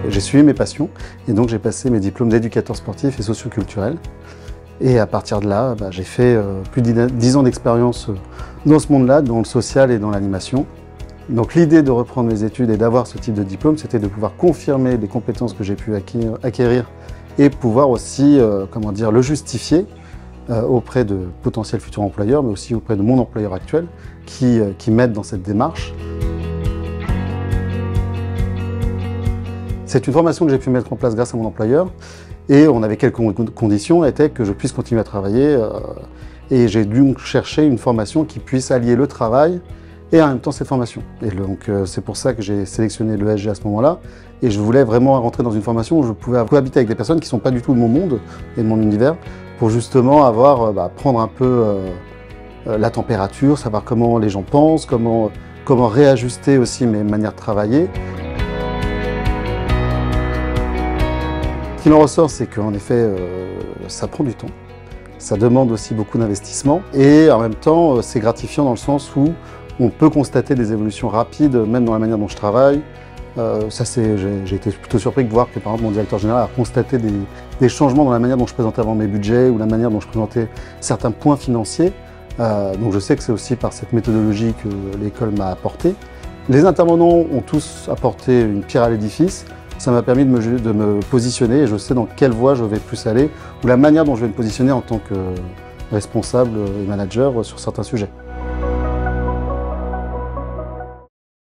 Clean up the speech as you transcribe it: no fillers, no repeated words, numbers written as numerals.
j'ai suivi mes passions et donc j'ai passé mes diplômes d'éducateur sportif et socioculturel. Et à partir de là, j'ai fait plus de 10 ans d'expérience dans ce monde-là, dans le social et dans l'animation. Donc l'idée de reprendre mes études et d'avoir ce type de diplôme, c'était de pouvoir confirmer les compétences que j'ai pu acquérir et pouvoir aussi le justifier auprès de potentiels futurs employeurs, mais aussi auprès de mon employeur actuel qui m'aide dans cette démarche. C'est une formation que j'ai pu mettre en place grâce à mon employeur et on avait quelques conditions, étaient que je puisse continuer à travailler et j'ai dû chercher une formation qui puisse allier le travail et en même temps cette formation. Et donc c'est pour ça que j'ai sélectionné l'ESG à ce moment-là et je voulais vraiment rentrer dans une formation où je pouvais cohabiter avec des personnes qui ne sont pas du tout de mon monde et de mon univers pour justement prendre un peu la température, savoir comment les gens pensent, comment réajuster aussi mes manières de travailler. Ce qu'il en ressort, c'est qu'en effet, ça prend du temps. Ça demande aussi beaucoup d'investissement et en même temps, c'est gratifiant dans le sens où on peut constater des évolutions rapides, même dans la manière dont je travaille. J'ai été plutôt surpris de voir que par exemple mon directeur général a constaté des changements dans la manière dont je présentais avant mes budgets ou la manière dont je présentais certains points financiers. Donc je sais que c'est aussi par cette méthodologie que l'école m'a apporté. Les intervenants ont tous apporté une pierre à l'édifice. Ça m'a permis de me positionner et je sais dans quelle voie je vais plus aller ou la manière dont je vais me positionner en tant que responsable et manager sur certains sujets.